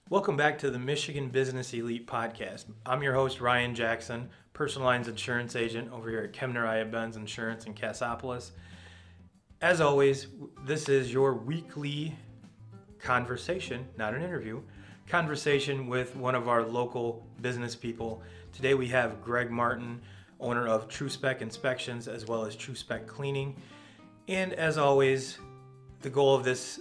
Welcome back to the Michigan Business Elite Podcast. I'm your host, Ryan Jackson, personal lines insurance agent over here at Kemner-Benz Insurance in Cassopolis. As always, this is your weekly conversation, not an interview, conversation with one of our local business people. Today we have Greg Martin, owner of Tru-Spect Inspections as well as Tru-Spect Cleaning. And as always, the goal of this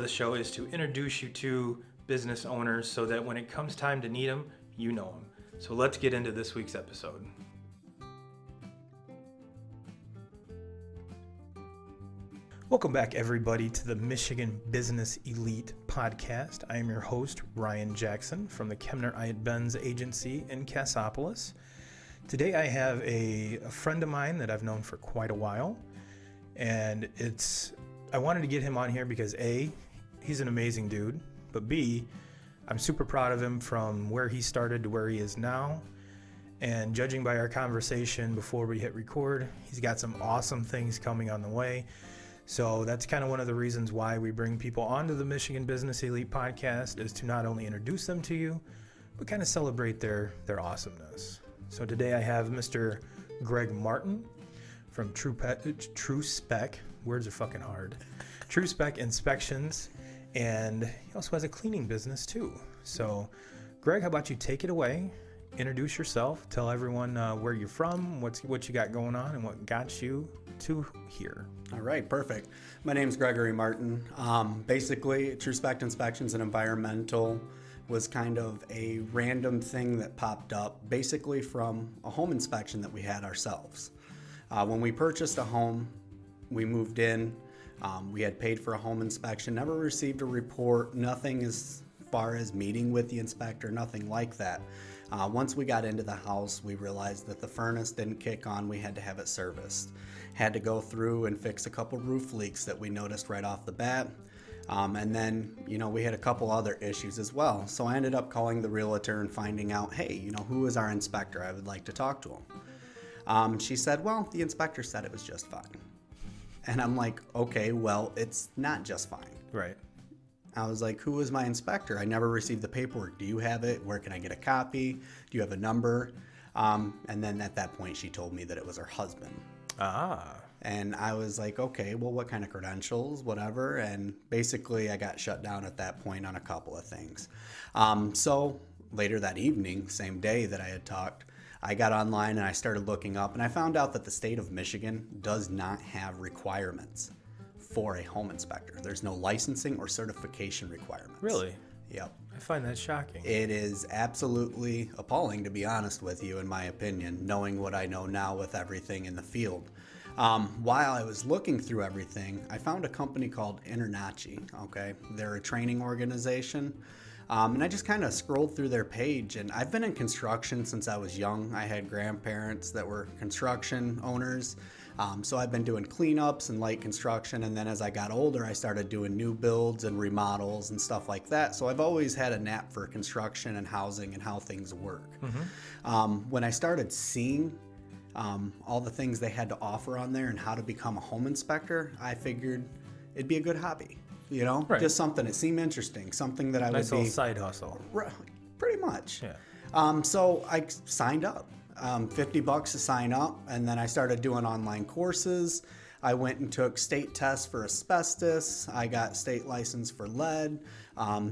show is to introduce you to business owners so that when it comes time to need them, you know them. So let's get into this week's episode. Welcome back, everybody, to the Michigan Business Elite Podcast. I am your host, Ryan Jackson, from the Kemner-Benz Agency in Cassopolis. Today I have a friend of mine that I've known for quite a while, and I wanted to get him on here because A, he's an amazing dude, but B, I'm super proud of him from where he started to where he is now. And judging by our conversation before we hit record, he's got some awesome things coming on the way. So that's kind of one of the reasons why we bring people onto the Michigan Business Elite Podcast, is to not only introduce them to you, but kind of celebrate their awesomeness. So today I have Mr. Greg Martin from Tru-Spect. Words are fucking hard. Tru-Spect Inspections. And he also has a cleaning business too. So, Greg, how about you take it away? Introduce yourself. Tell everyone where you're from, what you got going on, and what got you to here. All right, perfect. My name's Gregory Martin. Basically, Tru-Spect Inspections and Environmental was kind of a random thing that popped up, basically from a home inspection that we had ourselves. When we purchased a home, we moved in. We had paid for a home inspection, never received a report, nothing as far as meeting with the inspector, nothing like that. Once we got into the house, we realized that the furnace didn't kick on. We had to have it serviced. Had to go through and fix a couple roof leaks that we noticed right off the bat. And then, we had a couple other issues as well. So I ended up calling the realtor and finding out, hey, who is our inspector? I would like to talk to him. She said, well, the inspector said it was just fine. And I'm like, okay, well, it's not just fine. Right. I was like, who is my inspector? I never received the paperwork. Do you have it? Where can I get a copy? Do you have a number? And then at that point, she told me that it was her husband. Ah. And I was like, okay, well, what kind of credentials, whatever. And basically, I got shut down at that point on a couple of things. So later that evening, same day that I had talked, I got online and I started looking up, and I found out that the state of Michigan does not have requirements for a home inspector. There's no licensing or certification requirements. Really? Yep. I find that shocking. It is absolutely appalling, to be honest with you, in my opinion, knowing what I know now with everything in the field. While I was looking through everything, I found a company called Internachi, okay? They're a training organization. And I just kind of scrolled through their page, and I've been in construction since I was young. I had grandparents that were construction owners. So I've been doing cleanups and light construction, and then as I got older, I started doing new builds and remodels and stuff like that. So I've always had a knack for construction and housing and how things work. Mm-hmm. When I started seeing all the things they had to offer on there and how to become a home inspector, I figured it'd be a good hobby. Right. Just something that seemed interesting, something that I nice would be... Nice little side hustle. Pretty much. Yeah. So I signed up, $50 to sign up, and then I started doing online courses. I went and took state tests for asbestos. I got state license for lead.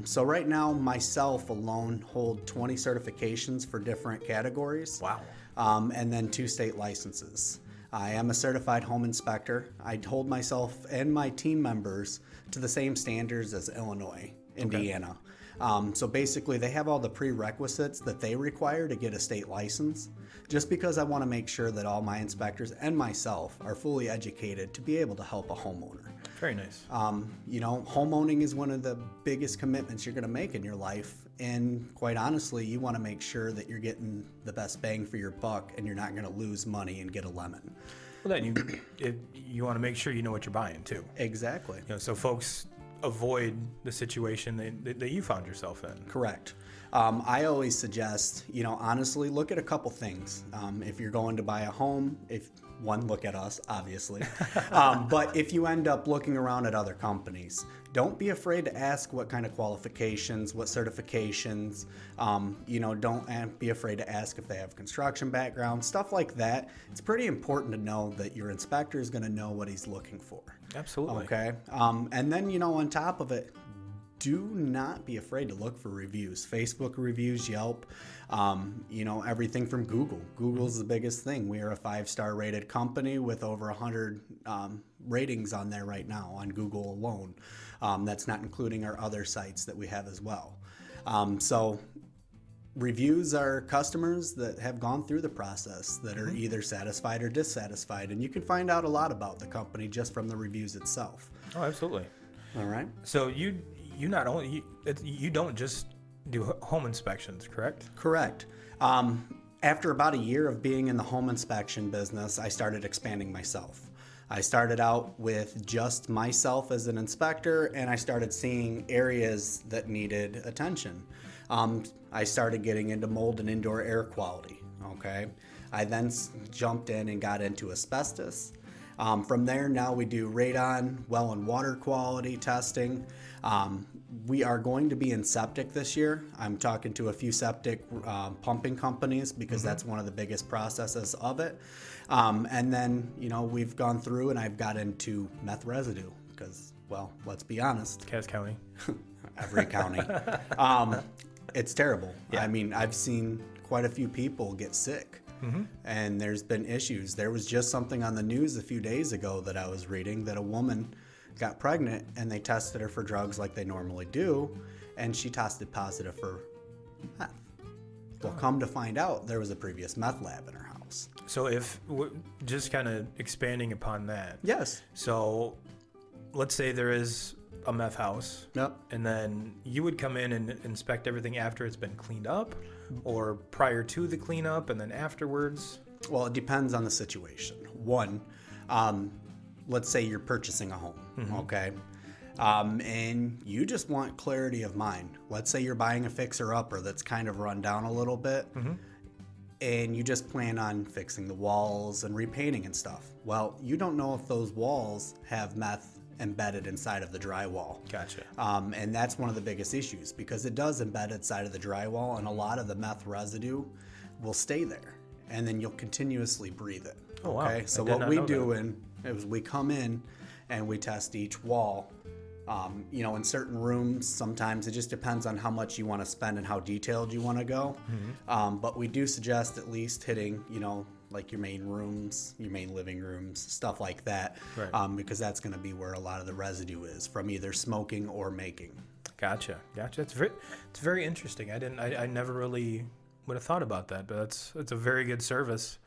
So right now, myself alone hold 20 certifications for different categories. Wow. And then 2 state licenses. I am a certified home inspector. I hold myself and my team members to the same standards as Illinois, Indiana. Okay. So basically, they have all the prerequisites that they require to get a state license, just because I want to make sure that all my inspectors and myself are fully educated to be able to help a homeowner. Very nice. Homeowning is one of the biggest commitments you're going to make in your life. And quite honestly, you want to make sure that you're getting the best bang for your buck and you're not going to lose money and get a lemon. Well, then you want to make sure you know what you're buying too. Exactly. So folks avoid the situation that you found yourself in. Correct. I always suggest, honestly, look at a couple things. If you're going to buy a home, one, look at us, obviously. But if you end up looking around at other companies, don't be afraid to ask what kind of qualifications, what certifications, don't be afraid to ask if they have construction background, stuff like that. It's pretty important to know that your inspector is going to know what he's looking for. Absolutely. Okay. And then, on top of it, do not be afraid to look for reviews. Facebook reviews, Yelp, everything from Google. Google's the biggest thing. We are a 5-star rated company with over 100 ratings on there right now on Google alone. That's not including our other sites that we have as well. So reviews are customers that have gone through the process that are either satisfied or dissatisfied. And you can find out a lot about the company just from the reviews itself. Oh, absolutely. All right. So you don't just do home inspections, correct? Correct. After about a year of being in the home inspection business, I started expanding myself. I started out with just myself as an inspector, and I started seeing areas that needed attention. I started getting into mold and indoor air quality. Okay. I then jumped in and got into asbestos. From there, now we do radon, well and water quality testing. We are going to be in septic this year. I'm talking to a few septic pumping companies because that's one of the biggest processes of it. And then, we've gone through and I've got into meth residue because, well, let's be honest. Cass County. Every county. It's terrible. Yeah. I mean, I've seen quite a few people get sick. And there's been issues. There was just something on the news a few days ago that I was reading that a woman got pregnant and they tested her for drugs like they normally do, and she tested positive for meth. Well, come to find out, there was a previous meth lab in her house. So just kind of expanding upon that. Yes. So let's say there is a meth house. Yep. And then you would come in and inspect everything after it's been cleaned up, or prior to the cleanup and then afterwards? Well, it depends on the situation. One, let's say you're purchasing a home, okay? And you just want clarity of mind. Let's say you're buying a fixer-upper that's kind of run down a little bit, and you just plan on fixing the walls and repainting and stuff. Well, you don't know if those walls have meth embedded inside of the drywall. Gotcha. And that's one of the biggest issues because it does embed inside of the drywall, and a lot of the meth residue will stay there, and then you'll continuously breathe it. Oh, okay? Wow. So what we do is we come in and we test each wall. In certain rooms, sometimes it just depends on how much you want to spend and how detailed you want to go. But we do suggest at least hitting, like your main rooms, your main living rooms, stuff like that, right. Because that's going to be where a lot of the residue is from either smoking or making. Gotcha. It's very interesting. I never really would have thought about that, but it's a very good service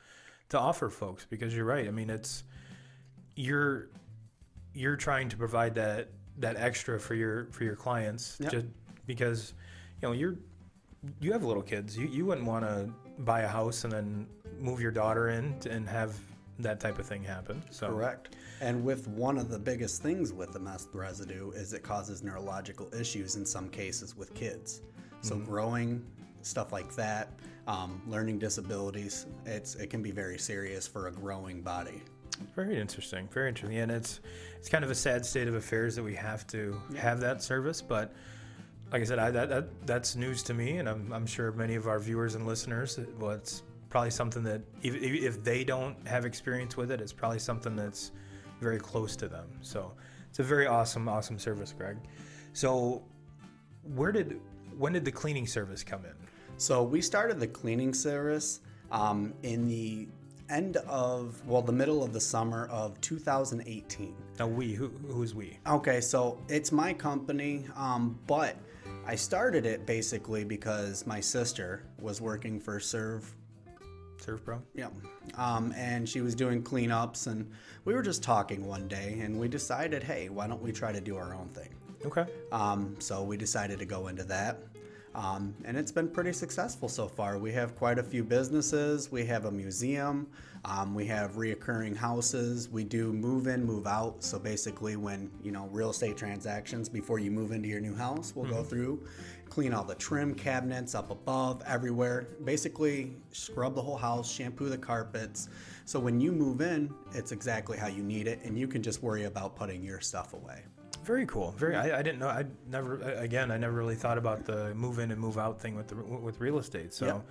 to offer folks because you're right. I mean, you're trying to provide that extra for your clients, yep. Just because you have little kids. You wouldn't want to buy a house and then move your daughter in and have that type of thing happen. So correct. And with one of the biggest things with the meth residue is it causes neurological issues in some cases with kids. So growing, stuff like that, learning disabilities, it can be very serious for a growing body. Very interesting. And it's kind of a sad state of affairs that we have to have that service, but like I said, that's news to me, and I'm sure many of our viewers and listeners, well, it's probably something that if they don't have experience with it, it's probably something that's very close to them. So it's a very awesome service, Greg. So when did the cleaning service come in? So we started the cleaning service in the the middle of the summer of 2018. Now who's we? Okay, so it's my company, but I started it basically because my sister was working for ServPro. Yeah. And she was doing cleanups, and we were just talking one day, and we decided, hey, why don't we try to do our own thing? Okay. So we decided to go into that. And it's been pretty successful so far. We have quite a few businesses. We have a museum. We have reoccurring houses. We do move in, move out. So basically when, real estate transactions, before you move into your new house, we'll go through, clean all the trim cabinets up above, everywhere. Basically, scrub the whole house, shampoo the carpets. So when you move in, it's exactly how you need it, and you can just worry about putting your stuff away. Very cool. I didn't know. I never really thought about the move in and move out thing with real estate. So, Yep.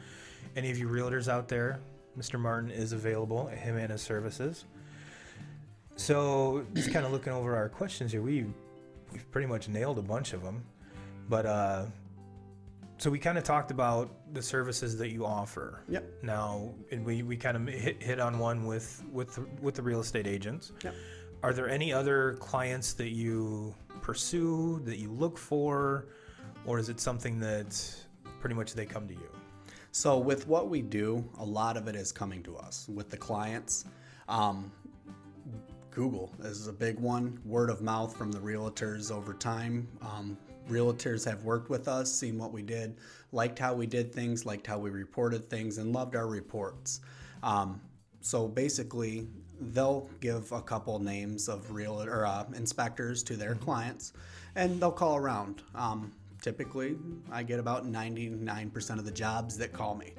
Any of you realtors out there, Mr. Martin is available. Him and his services. So, just kind of looking over our questions here, we've pretty much nailed a bunch of them. But so we kind of talked about the services that you offer. Yep. Now, and we kind of hit on one with the real estate agents. Yep. Are there any other clients that you pursue, that you look for, or is it something that pretty much they come to you? So with what we do, a lot of it is coming to us. With the clients, Google is a big one. Word of mouth from the realtors over time. Realtors have worked with us, seen what we did, liked how we did things, liked how we reported things, and loved our reports. So basically, they'll give a couple names of inspectors to their clients, and they'll call around. Typically, I get about 99% of the jobs that call me.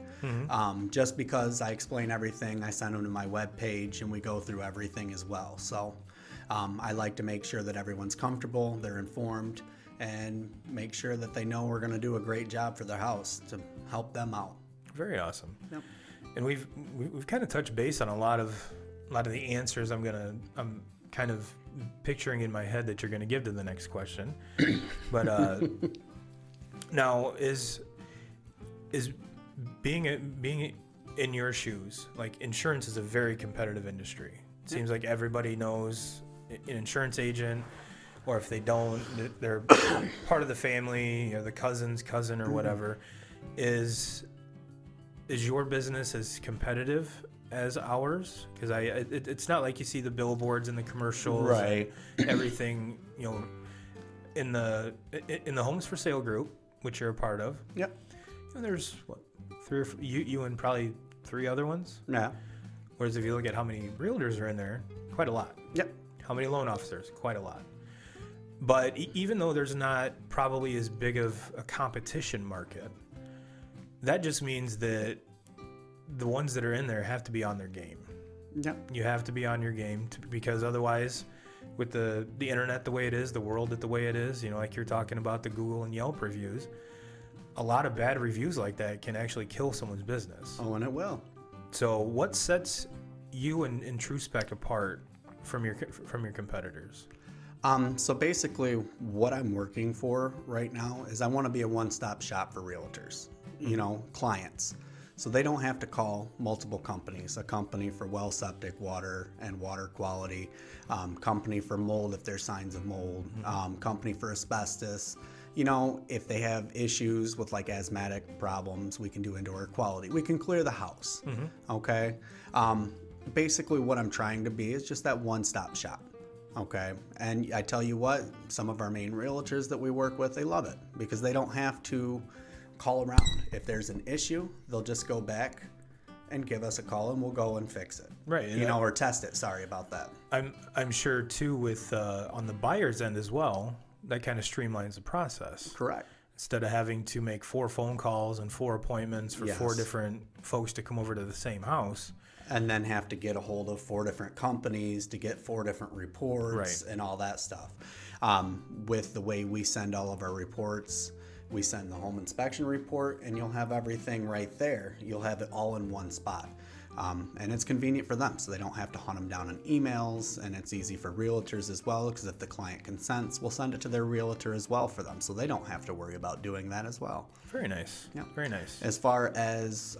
Just because I explain everything, I send them to my webpage, and we go through everything as well. So I like to make sure that everyone's comfortable, they're informed, and make sure that they know we're going to do a great job for their house to help them out. Very awesome. Yep. And we've kind of touched base on a lot of the answers I'm kind of picturing in my head that you're going to give to the next question. But now is being in your shoes, like insurance is a very competitive industry. It seems like everybody knows an insurance agent, or if they don't, they're part of the family, the cousin or whatever. Is your business as competitive as ours? Because it's not like you see the billboards and the commercials, right? And everything, in the homes for sale group, which you're a part of. Yep. There's what, you and probably 3 other ones. Yeah. Whereas if you look at how many realtors are in there, quite a lot. Yep. How many loan officers? Quite a lot. But even though there's not probably as big of a competition market, that just means that the ones that are in there have to be on their game. Yeah. You have to be on your game because otherwise, with the internet the way it is, the world the way it is, like you're talking about the Google and Yelp reviews, a lot of bad reviews like that can actually kill someone's business. Oh, and it will. So what sets you and Tru-Spect apart from your competitors? So basically what I'm working for right now is I want to be a one-stop shop for realtors, clients. So they don't have to call multiple companies, a company for well, septic, water, and water quality, company for mold if there's signs of mold, company for asbestos. If they have issues with like asthmatic problems, we can do indoor quality. We can clear the house, okay? Basically what I'm trying to be is just that one-stop shop. Okay, and I tell you what, some of our main realtors that we work with, they love it because they don't have to call around. If there's an issue, they'll just go back and give us a call and we'll go and fix it. Right. Or test it. Sorry about that. I'm sure too with on the buyer's end as well, that kind of streamlines the process. Correct. Instead of having to make 4 phone calls and 4 appointments for Yes. 4 different folks to come over to the same house. And then have to get a hold of 4 different companies to get 4 different reports, right, and all that stuff. With the way we send all of our reports, we send the home inspection report and you'll have everything right there. You'll have it all in one spot. And it's convenient for them, so they don't have to hunt them down in emails, and it's easy for realtors as well, because if the client consents, we'll send it to their realtor as well for them, so they don't have to worry about doing that as well. Very nice. Yeah. Very nice. As far as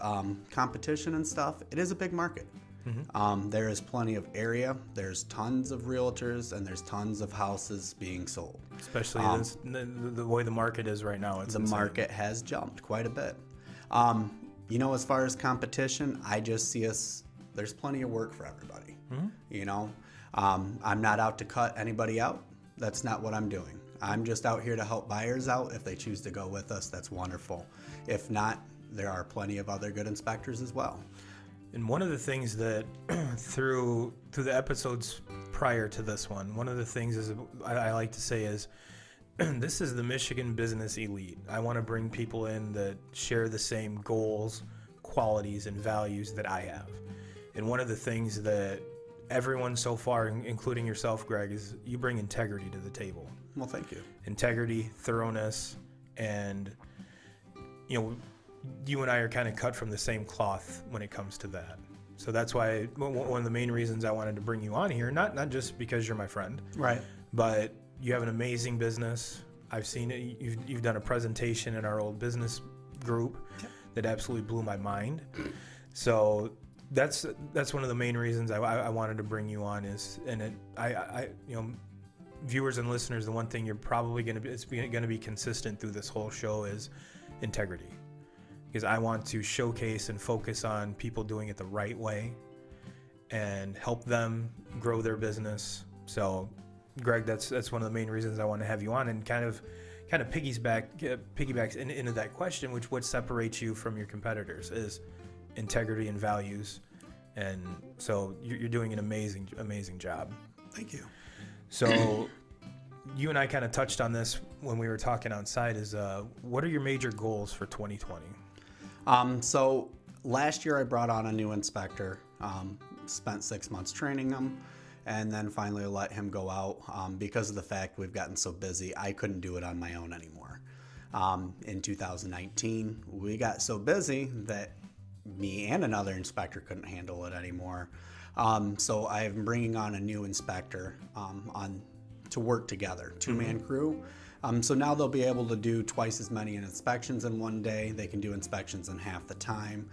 competition and stuff, it is a big market. There is plenty of area, there's tons of realtors, and there's tons of houses being sold. Especially the way the market is right now. The market has jumped quite a bit. As far as competition, I just see there's plenty of work for everybody. I'm not out to cut anybody out. That's not what I'm doing. I'm just out here to help buyers out. If they choose to go with us, that's wonderful. If not, there are plenty of other good inspectors as well. And one of the things that through the episodes prior to this one of the things is I like to say is this is the Michigan Business Elite. I want to bring people in that share the same goals, qualities, and values that I have. And one of the things that everyone so far, including yourself, Greg, is you bring integrity to the table. Well, thank you. Integrity, thoroughness, and you and I are kind of cut from the same cloth when it comes to that. So that's why one of the main reasons I wanted to bring you on here, not just because you're my friend, right? But you have an amazing business. I've seen it. You've done a presentation in our old business group that absolutely blew my mind. So that's one of the main reasons I wanted to bring you on viewers and listeners, the one thing you're probably going to be consistent through this whole show is integrity, because I want to showcase and focus on people doing it the right way and help them grow their business. So Greg, that's one of the main reasons I want to have you on, and kind of piggybacks into that question, which what separates you from your competitors is integrity and values. And so you're doing an amazing job. Thank you. So you and I kind of touched on this when we were talking outside, is what are your major goals for 2020? So last year I brought on a new inspector, spent 6 months training him, and then finally let him go out because of the fact we've gotten so busy. I couldn't do it on my own anymore. In 2019, we got so busy that me and another inspector couldn't handle it anymore. So I'm bringing on a new inspector to work together, two-man crew. So now they'll be able to do twice as many inspections in one day. They can do inspections in half the time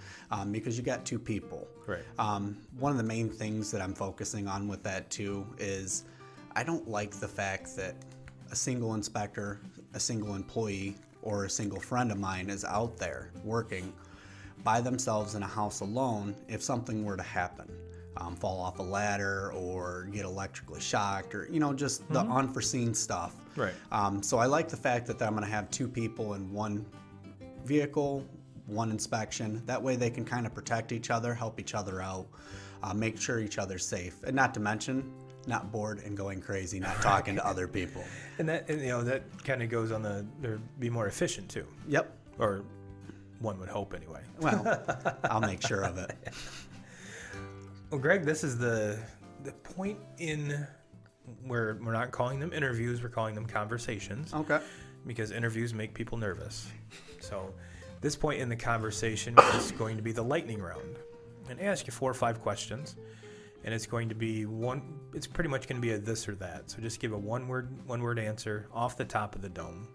because you got two people. Right. One of the main things that I'm focusing on with that too is I don't like the fact that a single inspector, a single employee, or a single friend of mine is out there working by themselves in a house alone if something were to happen. Fall off a ladder or get electrically shocked, or just the unforeseen stuff. Right. So I like the fact that I'm going to have two people in one vehicle, one inspection. That way they can kind of protect each other, help each other out, make sure each other's safe, and not to mention not bored and going crazy, not talking to other people. And that kind of goes on be more efficient too. Yep. Or one would hope anyway. Well, I'll make sure of it. Well, Greg, this is the point in where we're not calling them interviews, we're calling them conversations. Okay. Because interviews make people nervous. So this point in the conversation is going to be the lightning round. And I ask you 4 or 5 questions, and it's going to be it's pretty much going to be a this or that. So just give a one word answer off the top of the dome.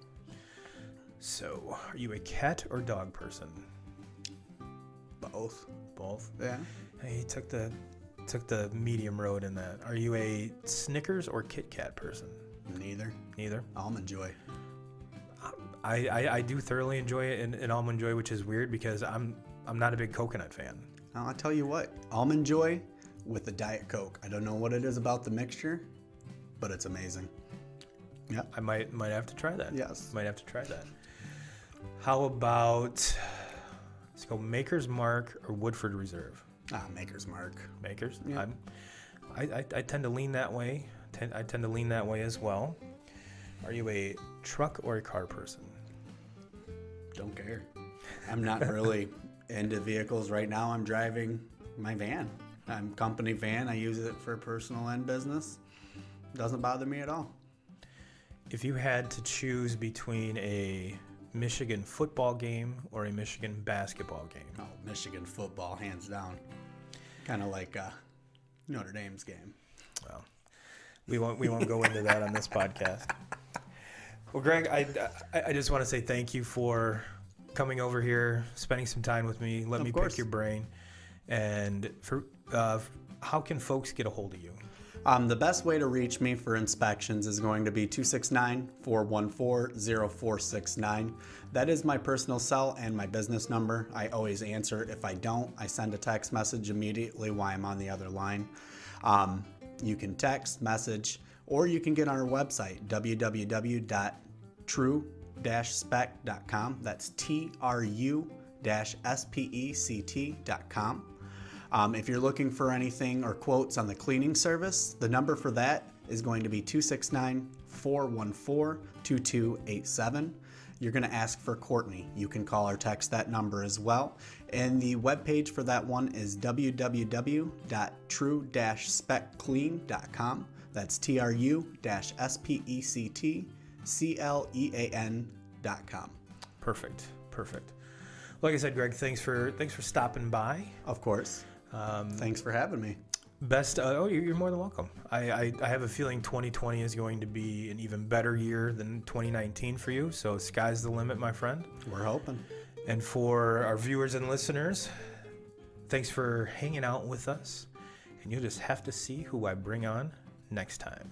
So, are you a cat or dog person? Both. Both? Yeah. Hey, took the medium road in that. Are you a Snickers or Kit Kat person? Neither. Neither? Almond Joy. I do thoroughly enjoy it in Almond Joy, which is weird because I'm not a big coconut fan. Now, I'll tell you what, Almond Joy with the Diet Coke. I don't know what it is about the mixture, but it's amazing. Yeah. I might have to try that. Yes. Might have to try that. How about, let's go Maker's Mark or Woodford Reserve? Maker's Mark. Maker's? Yeah. I tend to lean that way. I tend to lean that way as well. Are you a truck or a car person? Don't care. I'm not really into vehicles right now. I'm driving my van. I'm company van. I use it for personal and business. Doesn't bother me at all. If you had to choose between a Michigan football game or a Michigan basketball game? Oh, Michigan football, hands down. Kind of like Notre Dame's game. Well, we won't go into that on this podcast. Well, Greg, I just want to say thank you for coming over here, spending some time with me. Let me pick your brain. And for how can folks get a hold of you? The best way to reach me for inspections is going to be 269-414-0469. That is my personal cell and my business number. I always answer. If I don't, I send a text message immediately while I'm on the other line. You can text, message, or you can get on our website, www.tru-spect.com. That's TRU-SPECT.com. If you're looking for anything or quotes on the cleaning service, the number for that is going to be 269-414-2287. You're going to ask for Courtney. You can call or text that number as well. And the webpage for that one is www.tru-spectclean.com. That's TRU-SPECTCLEAN.com. Perfect. Like I said, Greg, thanks for stopping by. Of course. Thanks for having me. You're more than welcome. I have a feeling 2020 is going to be an even better year than 2019 for you. So sky's the limit, my friend. We're hoping. And for our viewers and listeners, thanks for hanging out with us. And you'll just have to see who I bring on next time.